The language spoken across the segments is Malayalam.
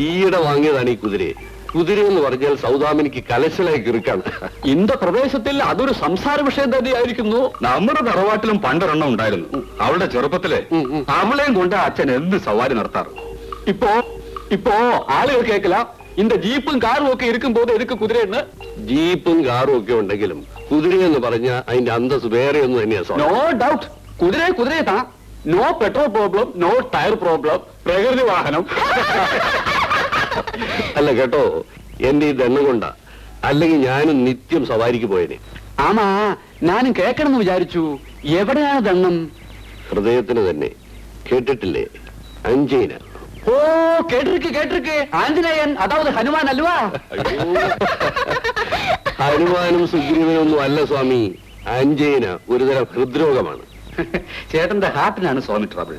ഈയിടെ വാങ്ങിയതാണ് ഈ കുതിരയെ. കുതിര എന്ന് പറഞ്ഞാൽ സൗദാമിനിക്ക് കലശലായി കിറുക്കാണ്. ഇന്ത പ്രദേശത്തിൽ അതൊരു സംസാര വിഷയം തന്നെയായിരിക്കുന്നു. നമ്മുടെ തറവാട്ടിലും പണ്ടൊരെണ്ണം ഉണ്ടായിരുന്നു. അവളുടെ ചെറുപ്പത്തിലെ അവളെയും കൊണ്ട് അച്ഛൻ എന്ത് സവാരി നടത്താറ്. ഇപ്പോ ആളുകൾ കേൾക്കല இந்த ജീപ്പും കാറും ഒക്കെ ഇരിക്കുമ്പോൾ എതുക്ക് കുതിരയെന്ന്. ജീപ്പും കാറും ഒക്കെ ഉണ്ടെങ്കിലും കുതിരയെന്ന് പറഞ്ഞ അതിന്റെ അന്തസ് വേറെ ഒന്നും തന്നെയാ. നോ ഡൗട്ട്, കുതിരയെ താ. No petrol problem, no tyre problem, പ്രകൃതി വാഹനം. അല്ല കേട്ടോ, എന്റെ ഈ ദണ്ണം കൊണ്ടാ, അല്ലെങ്കിൽ ഞാനും നിത്യം സവാരിക്ക് പോയനെ. ആമാ, ഞാനും കേൾക്കണമെന്ന് വിചാരിച്ചു. എവിടെയാണ് ദണ്ണം? ഹൃദയത്തിന് തന്നെ. കേട്ടിട്ടില്ലേ? അഞ്ജന. ഓ, കേട്ടിരിക്കെ ആഞ്ജനേയൻ, അതാവത് ഹനുമാൻ അല്ലുവാ? ഹനുമാനും സുഗ്രീവനൊന്നും അല്ല സ്വാമി. അഞ്ജന ഒരുതരം ഹൃദ്രോഗമാണ്. ചേട്ടന്റെ ഹാർട്ടിനാണ് സ്വാമി ട്രബിൾ.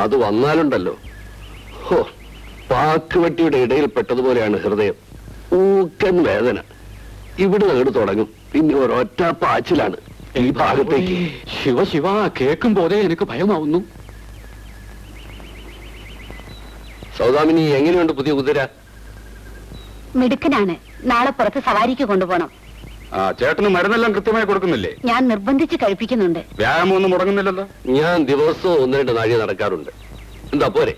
അത് വന്നാലുണ്ടല്ലോ, ഹോ, പാക്കുവട്ടിയുടെ ഇടയിൽ പെട്ടതുപോലെയാണ് ഹൃദയം. ഊക്കൻ വേദന. ഇവിടെ അങ്ങോട്ട് തുടങ്ങും, പിന്നെ ഒരൊറ്റ പാച്ചിലാണ് ഈ ഭാഗത്തേക്ക്. ശിവ കേൾക്കുമ്പോഴേ എനിക്ക് ഭയമാവുന്നു. സൗദാമിനി, എങ്ങനെയുണ്ട് പുതിയ കുതിര? മിടുക്കനാണ്. നാളെ പുറത്ത് സവാരിക്ക് കൊണ്ടുപോകണം. ചേട്ടന് മരുന്നെല്ലാം കൃത്യമായി കൊടുക്കുന്നില്ലേ? ഞാൻ നിർബന്ധിച്ച് കഴിപ്പിക്കുന്നുണ്ട്. വ്യായാമം ഒന്നും മുടങ്ങുന്നില്ലല്ലോ? ഞാൻ ദിവസവും 1-2 നാഴി നടക്കാറുണ്ട്. എന്താ പോരെ?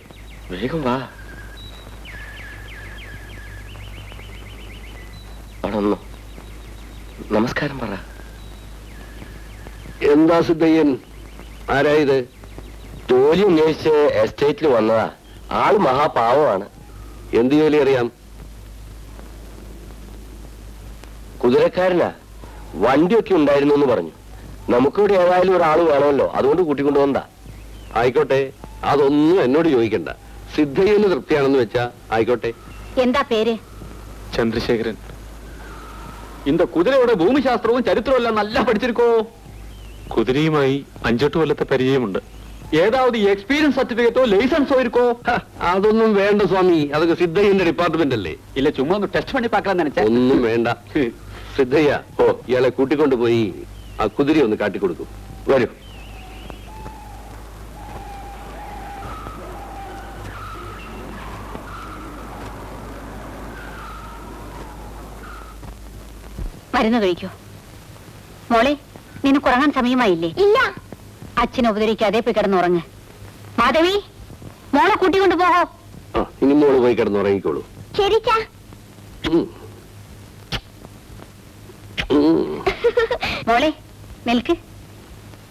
വേഗം വാ. നമസ്കാരം പറ. എന്താ സിദ്ധയ്യൻ? ആരായത്? ജോലി അന്വേഷിച്ച് എസ്റ്റേറ്റിൽ വന്നതാ. ആള് മഹാപാവമാണ്. എന്ത് ജോലി അറിയാം? കുതിരക്കാരനാ. വണ്ടിയൊക്കെ ഉണ്ടായിരുന്നു എന്ന് പറഞ്ഞു. നമുക്കിവിടെ ഏതായാലും ഒരാൾ വേണമല്ലോ, അതുകൊണ്ട് കൂട്ടിക്കൊണ്ടുവന്നതാ. ആയിക്കോട്ടെ, അതൊന്നും എന്നോട് ചോദിക്കണ്ട. സിദ്ധയ്യന് തൃപ്തിയാണെന്ന് വെച്ചാ ആയിക്കോട്ടെ. എന്താ പേര്? ചന്ദ്രശേഖരൻ. இந்த കുതിരയുടെ ഭൂമിശാസ്ത്രവും ചരിത്രവും എല്ലാം നല്ല പഠിച്ചിരിക്കോ? കുതിരയുമായി 5-8 കൊല്ലത്തെ പരിചയമുണ്ട്. ഏതാവത് എക്സ്പീരിയൻസ് സർട്ടിഫിക്കറ്റോ ലൈസൻസോ ഇരിക്കോ? അതൊന്നും വേണ്ട സ്വാമി, അതൊക്കെ സിദ്ധയ്യന്റെ ഡിപ്പാർട്ട്മെന്റ് അല്ലേ. ഇല്ല, ചുമ്മാ ഒന്ന് ടെസ്റ്റ് പണി പാക്കാൻ നനച്ച. ഒന്നും വേണ്ട. സിദ്ധയ്യ, ഇയാളെ കൂട്ടിക്കൊണ്ടുപോയി ആ കുതിര ഒന്ന് കാട്ടിക്കൊടുക്കും. വരൂ. മരുന്ന് കഴിക്കൂ. മോളെ, നിനക്ക് ഉറങ്ങാൻ സമയമായില്ലേ? ഇല്ല. അച്ഛനെ ഉപദ്രവിക്കാതെ പോയി കിടന്നുറങ്ങ്. മാധവി, മോളെ കൂട്ടിക്കൊണ്ടു പോകോ. ഇനി മോള് പോയി കിടന്നുറങ്ങിക്കോളൂ. ശരി. മോളെ നിൽക്ക്.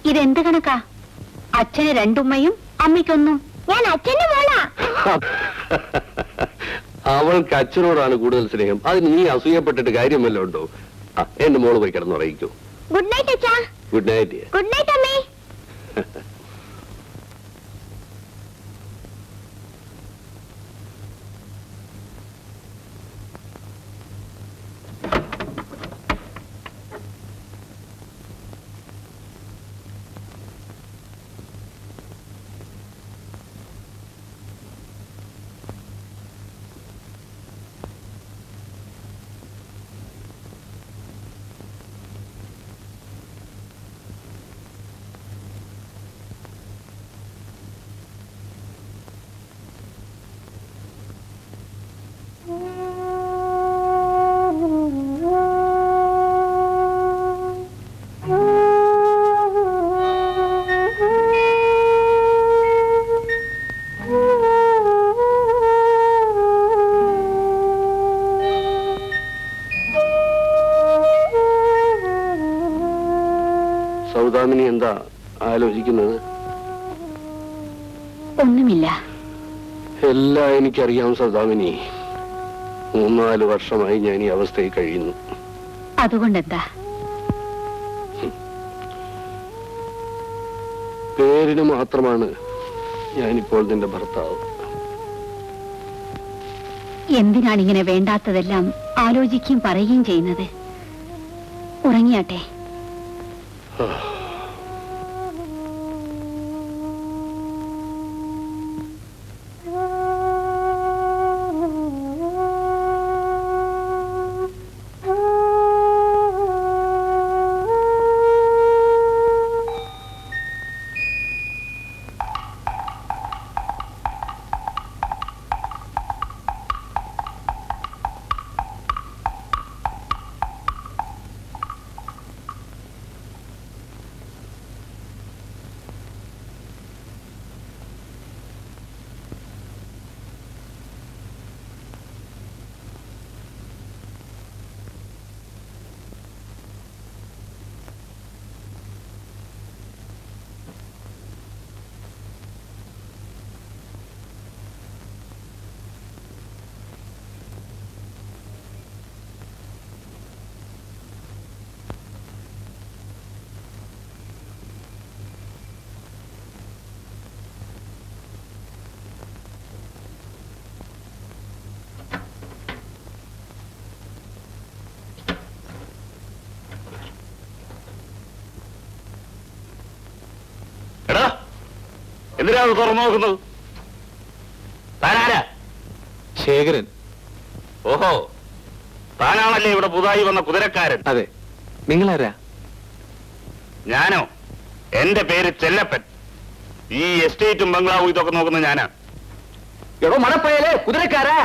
ഇതെന്ത് കണക്കാ? അച്ഛന് 2 ഉമ്മയും അമ്മയ്ക്കൊന്നും. ഞാൻ അച്ഛന്റെ മോളാ. അവൾക്ക് അച്ഛനോടാണ് കൂടുതൽ സ്നേഹം. അതിന് നീ അസൂയപ്പെട്ടിട്ട് കാര്യമല്ലോ ഉണ്ടോ? എന്റെ മോള് പോയി കിടന്നുറങ്ങിക്കോ. ഗുഡ് നൈറ്റ് അച്ഛാ. Good night. ഗുഡ് നൈറ്റ് അമ്മേ. സൗദാമിനി എന്താ ആലോചിക്കുന്നത്? ഒന്നുമില്ല. എല്ലാം എനിക്കറിയാം സൗദാമിനി. 3-4 വർഷമായി ഞാൻ ഈ അവസ്ഥയിൽ കഴിയുന്നു. അതുകൊണ്ടെന്താ? പേരിന് മാത്രമാണ് ഞാനിപ്പോൾ നിന്റെ ഭർത്താവ്. എന്തിനാണ് ഇങ്ങനെ വേണ്ടാത്തതെല്ലാം ആലോചിക്കുകയും പറയുകയും ചെയ്യുന്നത്? ഉറങ്ങിയാട്ടെ. എന്തിനാ അത് തുറന്നു നോക്കുന്നത്? താനാരാ? ശേഖരൻ. ഓഹോ, താനാണല്ലേ ഇവിടെ പുതുതായി വന്ന കുതിരക്കാരൻ? അതെ. നിങ്ങളാരാ? ഞാനോ? എന്റെ പേര് ചെല്ലപ്പൻ. ഈ എസ്റ്റേറ്റും ബംഗ്ലാവും ഇതൊക്കെ നോക്കുന്നത് ഞാനാ. എടോ മടപ്പയലേ, കുതിരക്കാരാ?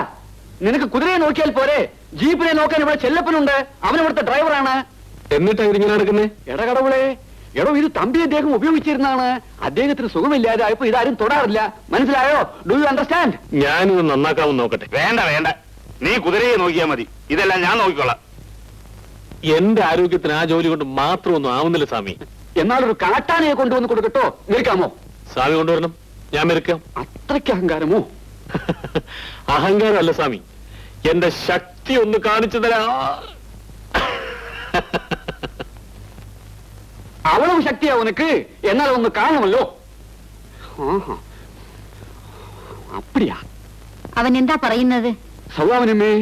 നിനക്ക് കുതിരയെ നോക്കിയാൽ പോരെ, ജീപ്പിനെ നോക്കാൻ ഇവിടെ ചെല്ലപ്പനുണ്ട്. അവൻ ഇവിടുത്തെ ഡ്രൈവറാണ്. എന്നിട്ടാ ഇതിങ്ങനെ നടക്കുന്നേ? എടകടവുളെ, എടോ ഇത് തമ്പി അദ്ദേഹം ഉപയോഗിച്ചിരുന്നാണ്. അദ്ദേഹത്തിന് സുഖമില്ലാതെ ആയപ്പോ ഇതാരും തൊടാറില്ല. മനസ്സിലായോ? Do you understand? ഞാനിത് നന്നാക്കാമെന്ന് നോക്കട്ടെ. വേണ്ട വേണ്ട, നീ കുതിരയെ നോക്കിയാ മതി. ഇതെല്ലാം ഞാൻ നോക്കിക്കോളാം. എന്റെ ആരോഗ്യത്തിന് ആ ജോലി കൊണ്ട് മാത്രമൊന്നും ആവുന്നില്ല സ്വാമി. എന്നാലൊരു കാട്ടാനയെ കൊണ്ടുവന്ന് കൊടുക്കട്ടോ? നിൽക്കാമോ? സ്വാമി കൊണ്ടുവരണം, ഞാൻ മെരുക്കാം. അത്രയ്ക്ക് അഹങ്കാരമോ? അഹങ്കാരമല്ല സ്വാമി, എന്റെ ശക്തി ഒന്ന് കാണിച്ചു തരാ. അവളും ശക്തിയാ ഉനക്ക്, എന്നാൽ ഒന്ന് കാണുമല്ലോ. അപ്പടിയാ? അവൻ എന്താ പറയുന്നത്? സൗവാമനമ്മേ,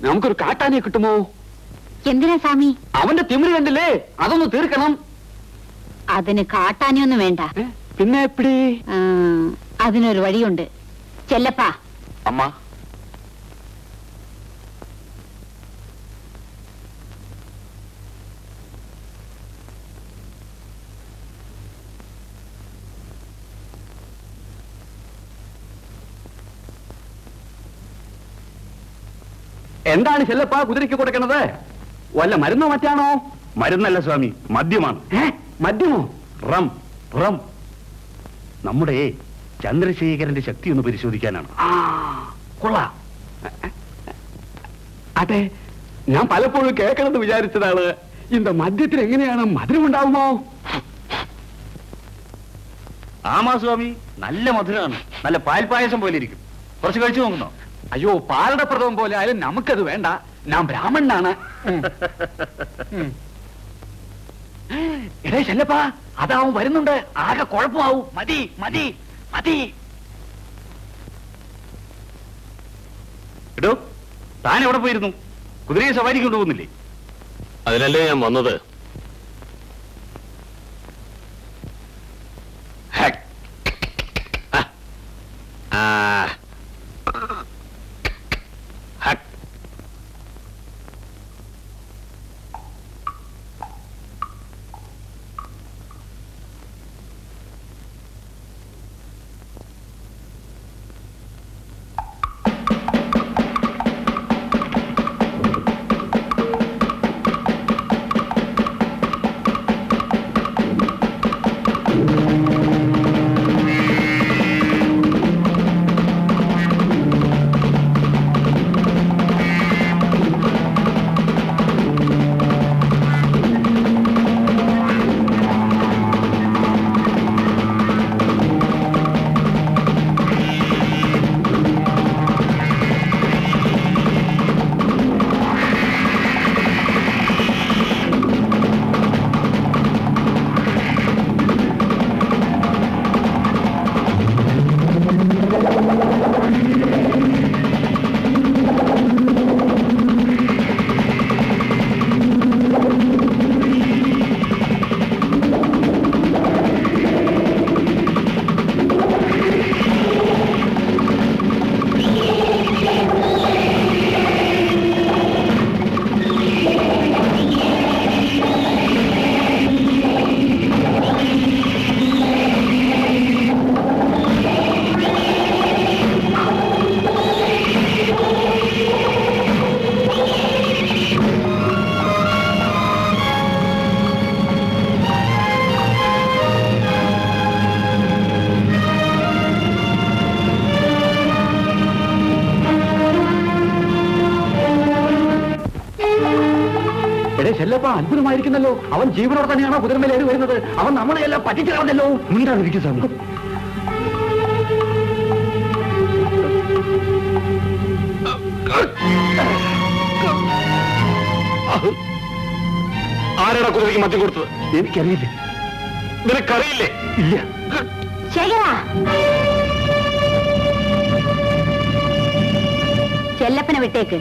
നമുക്കൊരു കാട്ടാനയെ കിട്ടുമോ? എന്തിനാ സ്വാമി? അവന്റെ തിമിര് കണ്ടില്ലേ, അതൊന്ന് തീർക്കണം. അതിന് കാട്ടാനൊന്നും വേണ്ട. പിന്നെ എപ്പടി? അതിനൊരു വഴിയുണ്ട്. ചെല്ലപ്പാ. അമ്മ, എന്താണ് ചെല്ലപ്പാ കുതിരയ്ക്ക് കൊടുക്കുന്നത്? വല്ല മരുന്നോ മറ്റാണോ? മരുന്നല്ല സ്വാമി, മദ്യമാണ്. മദ്യമോ? Rum rum. നമ്മുടെ ചന്ദ്രശേഖരന്റെ ശക്തി ഒന്ന് പരിശോധിക്കാനാണ്. കൊള്ളാം. അതെ, ഞാൻ പലപ്പോഴും കേൾക്കണമെന്ന് വിചാരിച്ചതാണ്. இந்த മദ്യത്തിൽ എങ്ങനെയാണ് മധുരമുണ്ടാവുമോ? ആമാ സ്വാമി, നല്ല മധുരമാണ്. നല്ല പാൽപായസം പോലെ ഇരിക്കും. കുറച്ച് കഴിച്ചു നോക്കുന്നോ? അയ്യോ, പാലട പ്രഥമം പോലെ ആയാലും നമുക്കത് വേണ്ട. ഞാൻ ബ്രാഹ്മണനാണ്. എടേ ചെല്ലപ്പാ, അതാവും വരുന്നുണ്ട്. ആകെ കുഴപ്പമാവും. മതി മതി മതി. എടോ, താൻ എവിടെ പോയിരുന്നു? കുതിരയെ സവാരിക്ക് കൊണ്ടുപോകുന്നില്ലേ? അതിനല്ലേ ഞാൻ വന്നത്. ചെല്ലപ്പാ, അത്ഭുതമായിരിക്കുന്നല്ലോ. അവൻ ജീവനോടെ തന്നെയാണോ കുതിരമേലേറി വരുന്നത്? അവൻ നമ്മളെ എല്ലാം പറ്റിച്ചല്ലോ. എന്താണ് ഇരിക്കും സ്വാമി? ആരാടാ കുതിരയ്ക്ക് മദ്യം കൊടുത്തത്? എനിക്കറിയില്ല. നിനക്കറിയില്ലേ? ഇല്ല. ശേഖരാ, ചെല്ലപ്പനെ വിട്ടേക്ക്.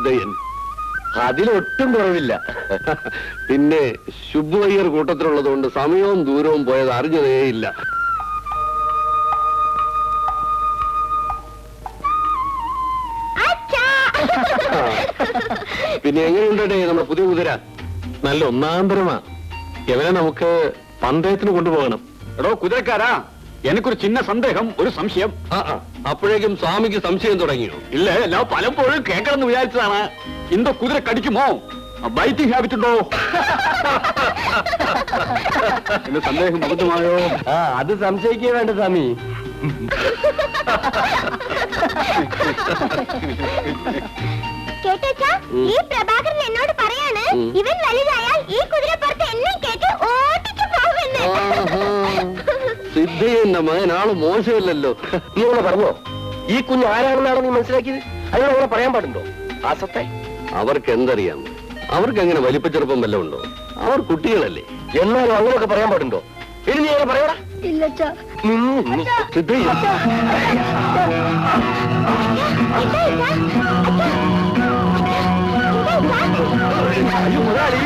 സിദ്ധയ്യൻ. അതിലൊട്ടും കുറവില്ല. പിന്നെ ശുഭു അയ്യർ കൂട്ടത്തിലുള്ളതുകൊണ്ട് സമയവും ദൂരവും പോയത് അറിഞ്ഞതേയില്ല. പിന്നെ എങ്ങനെയുണ്ടേ നമ്മുടെ പുതിയ കുതിര? നല്ല ഒന്നാന്തരമാ. ഇവനെ നമുക്ക് പന്തയത്തിന് കൊണ്ടുപോകണം. എടോ കുതിരക്കാരാ, എനിക്കൊരു ചിന്ന സന്ദേഹം, ഒരു സംശയം. അപ്പോഴേക്കും സ്വാമിക്ക് സംശയം തുടങ്ങിയോ? ഇല്ല, ഞാൻ പലപ്പോഴും കേൾക്കണമെന്ന് വിചാരിച്ചതാണ്. ഇന്തോ കുതിര കടിക്കുമോ? ബൈറ്റിംഗ് ഹാബിറ്റ് ഉണ്ടോ? എന്റെ സന്ദേഹം അബദ്ധമായോ? അത് സംശയിക്കേ വേണ്ട സ്വാമി. കേട്ടോച്ചാ, ഈ പ്രഭാകരൻ എന്നോട് പറയാണ് ഇവൻ വലുതായാൽ ഈ കുതിരപ്പുറത്ത് എന്നെ കേട്ട് ഓടിച്ചു പോകുമെന്ന്. സിദ്ധയ്യന്റെ മകൻ ആള് മോശമല്ലല്ലോ. നീ അവളെ പറഞ്ഞോ? ഈ കുഞ്ഞ് ആരാണെന്നാണോ നീ മനസ്സിലാക്കിയത്? അതിനോട് അവളെ പറയാൻ പാടുണ്ടോ? ആസത്തെ അവർക്ക് എന്തറിയാം? അവർക്ക് എങ്ങനെ വലിപ്പച്ചെറുപ്പം വല്ലതും ഉണ്ടോ? അവർ കുട്ടികളല്ലേ. എന്നാലും അങ്ങനെയൊക്കെ പറയാൻ പാടുണ്ടോ? ഇനി നീ അങ്ങനെ പറയടാ. ഇല്ലച്ചാ. സിദ്ധയ്യൻ അയ്യോ മുതലാളി.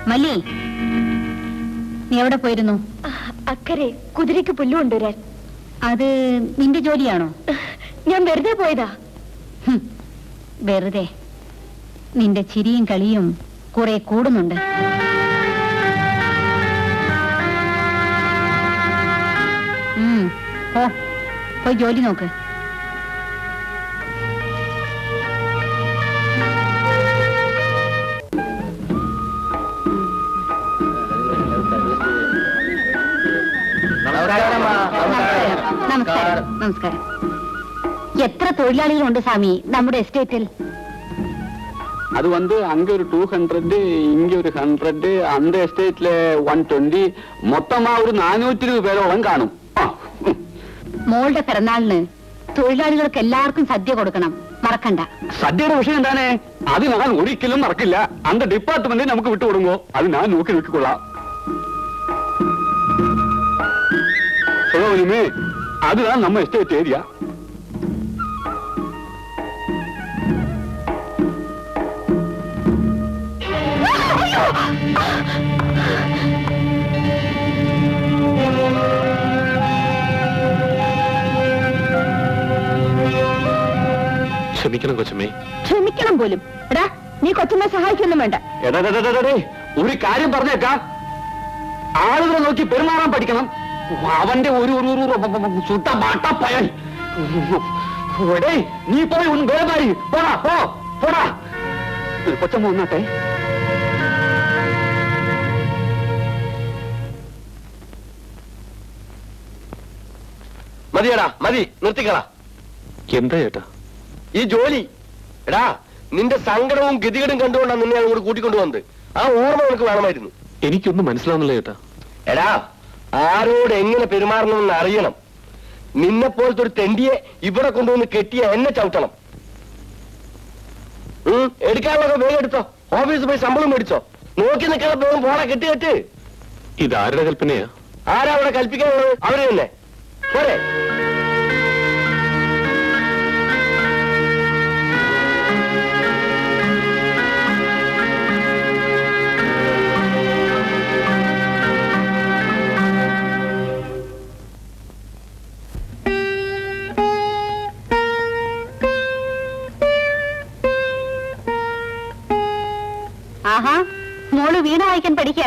മല്ലി, നീ എവിടെ പോയിരുന്നു? അക്കരെ കുതിരയ്ക്ക് പുല്ല് കൊണ്ടുവരാൻ. അത് നിന്റെ ജോലിയാണോ? ഞാൻ വെറുതെ പോയതാ. വെറുതെ. നിന്റെ ചിരിയും കളിയും കുറെ കൂടുന്നുണ്ട്. പോയി ജോലി നോക്ക്. നമസ്കാരം. നമസ്കാരം. എത്ര തൊഴിലാളികളുണ്ട് സ്വാമി നമ്മുടെ എസ്റ്റേറ്റിൽ? அது அங்க ஒரு 200, இங்க ஒரு 100, அந்த எஸ்டேட்ல 120, மொத்தமா ஒரு 420 പേരോളം കാണും. മോളുടെ പിറന്നാളിന് തൊഴിലാളികൾക്ക് എല്ലാവർക്കും സദ്യ കൊടുക്കണം, മറക്കണ്ട. സദ്യയുടെ വിഷയം എന്താണ്? അത് ഞാൻ ഒരിക്കലും മറക്കില്ല. அந்த ഡിപ്പാർട്ട്മെന്റ് നമുക്ക് വിട്ടുകൊടുങ്ങോ, അത് ഞാൻ നോക്കി നോക്കിക്കൊള്ളാം. சொல்லுமே, அதுதான் நம்ம எஸ்டேட் ஏரியா. ക്ഷമിക്കണം കൊച്ചമ്മേ. ക്ഷമിക്കണം പോലും? എടാ, നീ കൊച്ചമ്മയെ സഹായിക്കൊന്നും വേണ്ട. ഒരു കാര്യം പറഞ്ഞേക്കാം, ആളുകളെ നോക്കി പെരുമാറാൻ പഠിക്കണം. അവന്റെ ഒരു സുട്ട മാട്ടപ്പയൻ. നീ പോയി ഒന്ന് വേഗമായി പോടാ, പോടാ. കൊച്ചമ്മ വന്നാട്ടെ. മതിയടാ, മതി, നിർത്തിക്കളാ. എന്താ ചേട്ടാ ഈ ജോലി? എടാ, നിന്റെ സങ്കടവും ഗതികേടും കണ്ടുകൊണ്ടാണ് നിന്നെ അങ്ങോട്ട് കൂട്ടിക്കൊണ്ടുവന്നത്. ആ ഓർമ്മ നിനക്ക് വേണമായിരുന്നു. എനിക്കൊന്നും മനസ്സിലാവുന്നില്ല ചേട്ടാ. എടാ, ആരോട് എങ്ങനെ പെരുമാറണമെന്ന് അറിയണം. നിന്നെ പോലത്തെ ഒരു തെണ്ടിയെ ഇവിടെ കൊണ്ടുവന്ന് കെട്ടിയ എന്നെ ചവിട്ടണം. എടുക്കാനുള്ളതൊക്കെ വേഗം എടുത്തോ. ഓഫീസിൽ പോയി ശമ്പളം മേടിച്ചോ. നോക്കി നിൽക്കാതെ വേഗം പോടാ, കെട്ടി. ഇതാരുടെ കൽപ്പനയാ? ആരാ അവിടെ കൽപ്പിക്കാനുള്ളത്? അവര് തന്നെ പോരെ.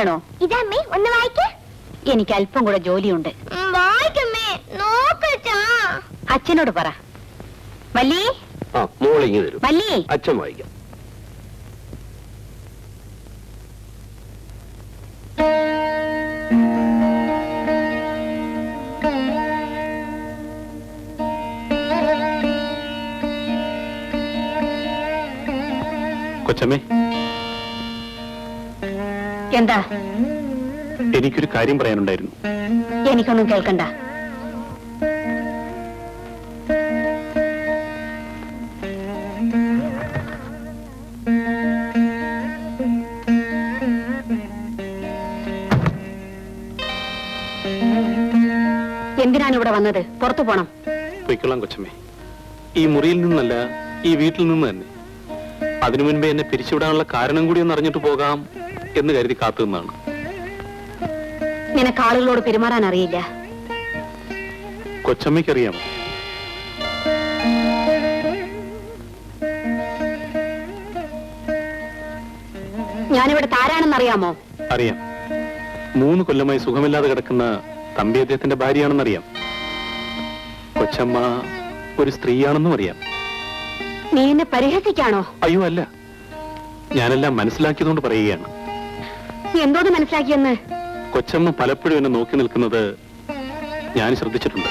വേണോ? ഇതമ്മേ ഒന്ന് വായിക്ക. എനിക്ക് അല്പം കൂടെ ജോലിയുണ്ട്. വായിക്കമ്മേ, നോക്കച്ചാ. അച്ഛനോട് പറ. വല്ലി, ആ മോളിങ്ങി തരും. വല്ലി. അച്ഛൻ വായിക്കാം. കൊച്ചമ്മേ, എന്താ? എനിക്കൊരു കാര്യം പറയാനുണ്ടായിരുന്നു. എനിക്കൊന്നും കേൾക്കണ്ട. എന്തിനാണ് ഇവിടെ വന്നത്? പുറത്തു പോണം. പൊയ്ക്കൊള്ളാം കൊച്ചമ്മേ. ഈ മുറിയിൽ നിന്നല്ല, ഈ വീട്ടിൽ നിന്ന് തന്നെ. അതിനു മുൻപേ എന്നെ പിരിച്ചുവിടാനുള്ള കാരണം കൂടി ഒന്ന് അറിഞ്ഞിട്ട് പോകാം എന്ന് കരുതി കാത്തു നിന്നാണ്. നിനക്ക് ആളുകളോട് പെരുമാറാൻ അറിയില്ല. കൊച്ചമ്മയ്ക്കറിയാമോ? ഞാനിവിടെ താരാണെന്നറിയാമോ? അറിയാം. 3 കൊല്ലമായി സുഖമില്ലാതെ കിടക്കുന്ന തമ്പി അദ്ദേഹത്തിന്റെ ഭാര്യയാണെന്നറിയാം. കൊച്ചമ്മ ഒരു സ്ത്രീയാണെന്നും അറിയാം. നീ എന്നെ പരിഹസിക്കാണോ? അയ്യോ അല്ല, ഞാനെല്ലാം മനസ്സിലാക്കിയതുകൊണ്ട് പറയുകയാണ്. എന്തോന്ന് മനസ്സിലാക്കിയെന്ന്? കൊച്ചമ്മ പലപ്പോഴും എന്നെ നോക്കി നിൽക്കുന്നത് ഞാൻ ശ്രദ്ധിച്ചിട്ടുണ്ട്.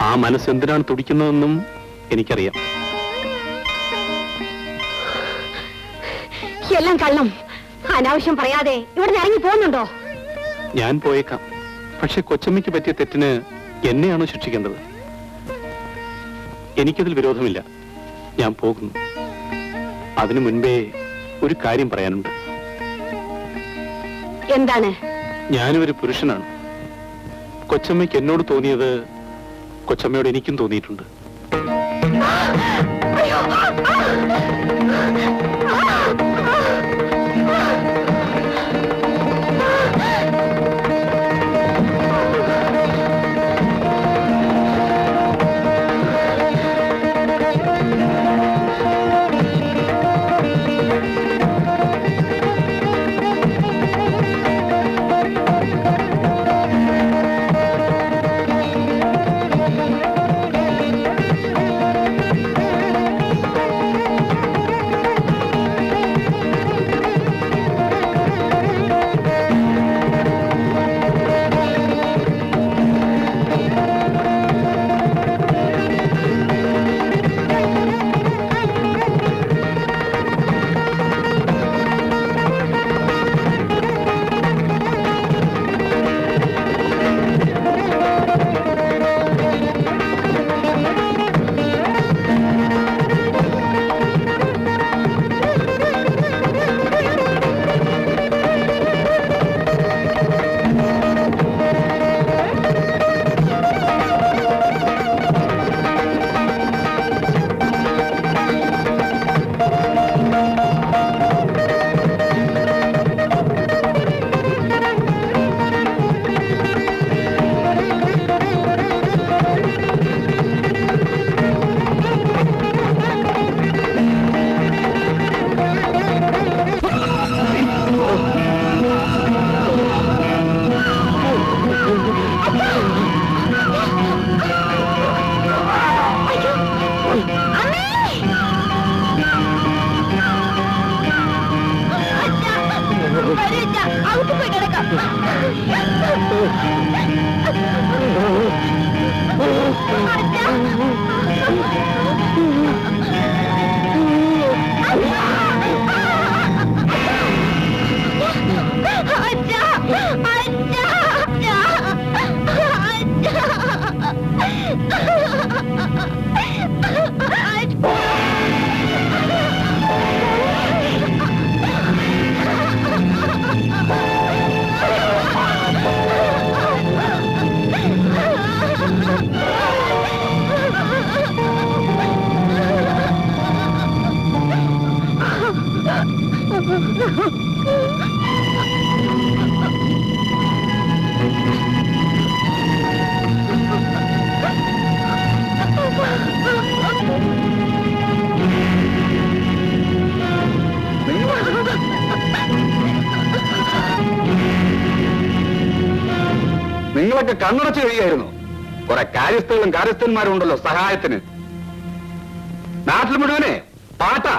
ആ മനസ്സ് എന്തിനാണ് തുടിക്കുന്നതെന്നും എനിക്കറിയാം. എല്ലാം കള്ളം. അനാവശ്യം പറയാതെ ഇവിടെ ഇറങ്ങി പോകുന്നുണ്ടോ? ഞാൻ പോയേക്കാം, പക്ഷെ കൊച്ചമ്മയ്ക്ക് പറ്റിയ തെറ്റിന് എന്നെയാണോ ശിക്ഷിക്കേണ്ടത്? എനിക്കതിൽ വിരോധമില്ല. ഞാൻ പോകുന്നു. അതിനു മുൻപേ ഒരു കാര്യം പറയാനുണ്ട്. എന്താണ്? ഞാനും ഒരു പുരുഷനാണ്. കൊച്ചമ്മയ്ക്ക് എന്നോട് തോന്നിയത് കൊച്ചമ്മയോട് എനിക്കും തോന്നിയിട്ടുണ്ട്. നിങ്ങളൊക്കെ കണ്ണടച്ച് കഴിയായിരുന്നു. കുറെ കാര്യസ്ഥകളും കാര്യസ്ഥന്മാരും ഉണ്ടല്ലോ സഹായത്തിന്. നാട്ടിൽ മുഴുവനെ പാട്ടാ.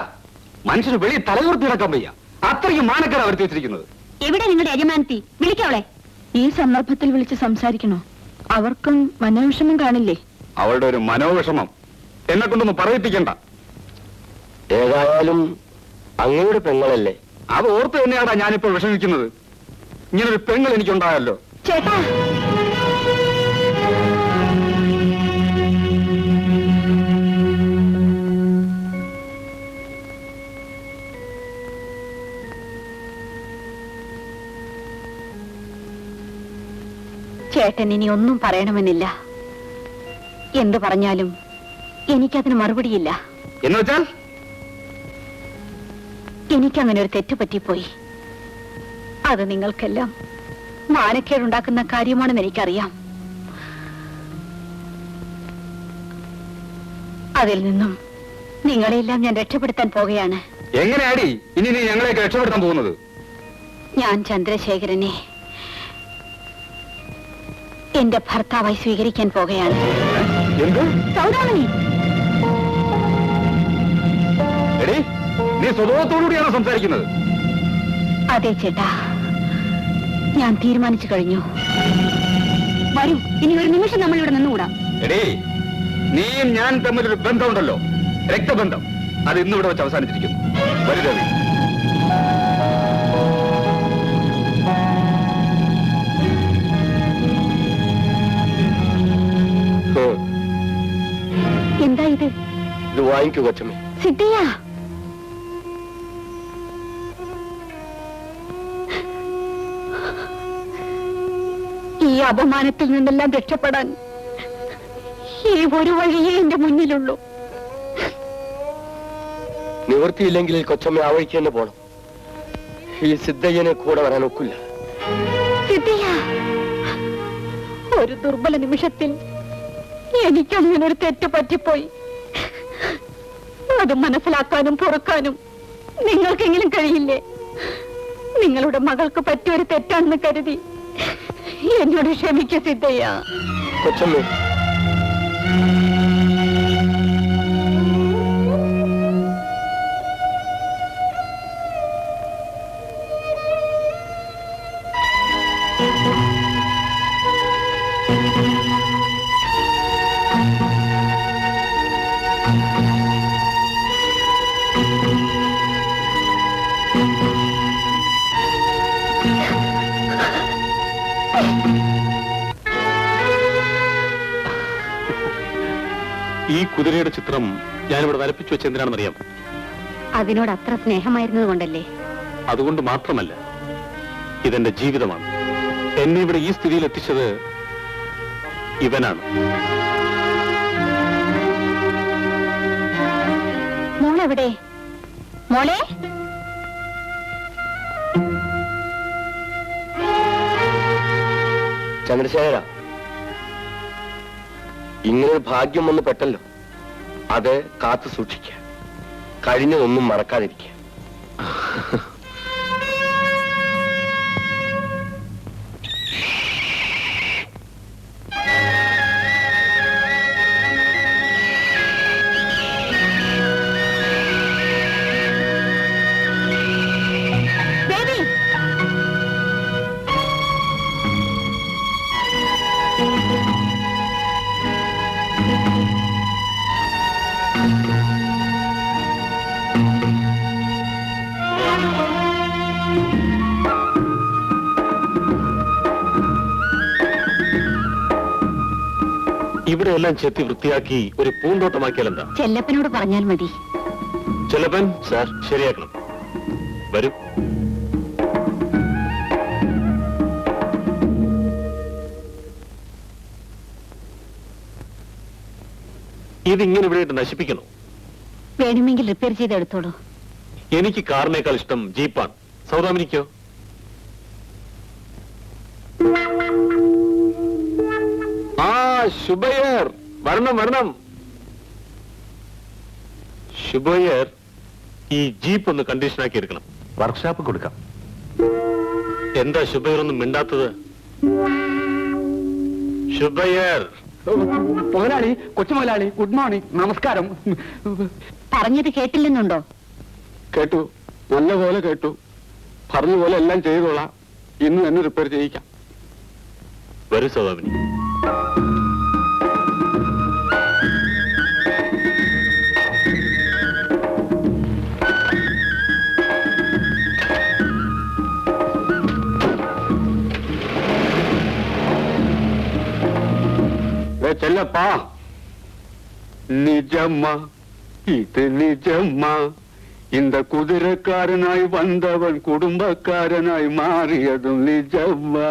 മനുഷ്യന് വെളി തലകുർത്തി നടക്കാൻ വയ്യ. അത്രയ്ക്ക് മാനക്കേടാ വരുത്തി വെച്ചിരിക്കുന്നത്. എവിടെ നിങ്ങളുടെ യജമാനത്തി? വിളിക്കവളെ. ഈ സന്ദർഭത്തിൽ വിളിച്ച് സംസാരിക്കണോ? അവർക്കും മനോവിഷമം കാണില്ലേ? അവളുടെ ഒരു മനോവിഷമം എന്നെ കൊണ്ടൊന്നും പറയിപ്പിക്കണ്ട. ഏതായാലും അങ്ങയുടെ പെങ്ങളല്ലേ? അത് ഓർത്ത് തന്നെയാടാ ഞാനിപ്പോ വിഷമിക്കുന്നത്. ഇങ്ങനൊരു പെങ്ങൾ എനിക്കുണ്ടായല്ലോ. ചേട്ടാ, ചേട്ടൻ ഇനി ഒന്നും പറയണമെന്നില്ല. എന്തു പറഞ്ഞാലും എനിക്കതിന് മറുപടിയില്ല. എന്നുവെച്ചാൽ എനിക്കങ്ങനെ ഒരു തെറ്റ് പറ്റിപ്പോയി. അത് നിങ്ങൾക്കെല്ലാം മാനക്കേടുണ്ടാക്കുന്ന കാര്യമാണെന്ന് എനിക്കറിയാം. അതിൽ നിന്നും നിങ്ങളെല്ലാം ഞാൻ രക്ഷപ്പെടുത്താൻ പോകുകയാണ്. എങ്ങനെയാടി ഇനി നീ ഞങ്ങളെയൊക്കെ രക്ഷപ്പെടുത്താൻ പോകുന്നത്? ഞാൻ ചന്ദ്രശേഖരനെ എന്റെ ഭർത്താവായി സ്വീകരിക്കാൻ പോകുകയാണ്. എന്ത്? സൗദാമിനി, എടീ, നീ സ്വഭാവത്തോടുകൂടിയാണോ സംസാരിക്കുന്നത്? അതെ ചേട്ടാ, ഞാൻ തീരുമാനിച്ചു കഴിഞ്ഞു. വരൂ, ഇനി ഒരു നിമിഷം നമ്മൾ ഇവിടെ നിന്നുകൂടാ. എടീ, നീയും ഞാൻ തമ്മിലൊരു ബന്ധമുണ്ടല്ലോ, രക്തബന്ധം. അത് ഇന്നിവിടെ വെച്ച് അവസാനിച്ചിരിക്കുന്നു. വരൂ രവി. എന്താ ഇത്? ഇത് വാങ്ങിക്കൂ കൊച്ചമ്മേ. സിദ്ധിയ, ഈ അപമാനത്തിൽ നിന്നെല്ലാം രക്ഷപ്പെടാൻ ഈ ഒരു വഴിയേ എന്റെ മുന്നിലുള്ളൂ. നിവൃത്തിയില്ലെങ്കിൽ കൊച്ചമ്മ ആ വഴിക്ക് തന്നെ പോണം. ഈ സിദ്ധയ്യനെ കൂടെ വരാൻ ഒക്കില്ല. സിദ്ധിയ, ഒരു ദുർബല നിമിഷത്തിൽ എനിക്കങ്ങനെ ഒരു തെറ്റ് പറ്റിപ്പോയി. അത് മനസ്സിലാക്കാനും പൊറുക്കാനും നിങ്ങൾക്കെങ്കിലും കഴിയില്ലേ? നിങ്ങളുടെ മകൾക്ക് പറ്റിയൊരു തെറ്റാണെന്ന് കരുതി എന്നോട് ക്ഷമിക്കൂ സിദ്ധയ്യ. കൊച്ചമ്മേ, ഈ കുതിരയുടെ ചിത്രം ഞാനിവിടെ വരപ്പിച്ചു വെച്ച എന്തിനാണെന്നറിയാം? അതിനോട് അത്ര സ്നേഹമായിരുന്നത് കൊണ്ടല്ലേ? അതുകൊണ്ട് മാത്രമല്ല, ഇതെന്റെ ജീവിതമാണ്. എന്നെ ഇവിടെ ഈ സ്ഥിതിയിൽ എത്തിച്ചത് ഇവനാണ്. മോളെവിടെ? മോളെ, ചന്ദ്രശേഖര, ഇങ്ങനൊരു ഭാഗ്യം വന്ന് പെട്ടല്ലോ. അത് കാത്തു സൂക്ഷിക്കുക. കഴിഞ്ഞതൊന്നും മറക്കാതിരിക്കുക. ബേബി, ഇവിടെ എല്ലാം ചെത്തി വൃത്തിയാക്കി ഒരു പൂന്തോട്ടമാക്കിയാൽ എന്താ? ചെല്ലപ്പനോട് പറഞ്ഞാൽ മതി. ചെല്ലപ്പൻ സാർ ശരിയാക്കണം. വരൂ. ഇതിങ്ങനെ ഇവിടെ ഇട്ട് നശിപ്പിക്കണോ? വേണമെങ്കിൽ റിപ്പയർ ചെയ്തെടുത്തോളൂ. എനിക്ക് കാറിനേക്കാൾ ഇഷ്ടം ജീപ്പാണ്. സൗദാമിനിക്കോ? ആ ശുഭയർ, വരണം വരണം. ശുഭയർ, ഈ ജീപ്പ് ഒന്ന് കണ്ടീഷനാക്കി എടുക്കണം. വർക്ക്ഷോപ്പ് കൊടുക്കാം. എന്താ ശുഭയർ ഒന്നും മിണ്ടാത്തത്? ശുഭയർ മുതലാളി, കൊച്ചു മുതലാളി, ഗുഡ് മോർണിംഗ്, നമസ്കാരം. പറഞ്ഞത് കേട്ടില്ലെന്നുണ്ടോ? കേട്ടു, നല്ല പോലെ കേട്ടു. പറഞ്ഞ പോലെ എല്ലാം ചെയ്തോളാം. ഇന്ന് തന്നെ റിപ്പയർ ചെയ്യിക്കാം. വരൂ സൗദാമിനി. ചെല്ലപ്പാ, நிஜம்மா இது நிஜம்மா இந்த குதிரைக்காரனாய் வந்தவன் குடும்பக்காரனாய் மாறியதும் நிஜம்மா.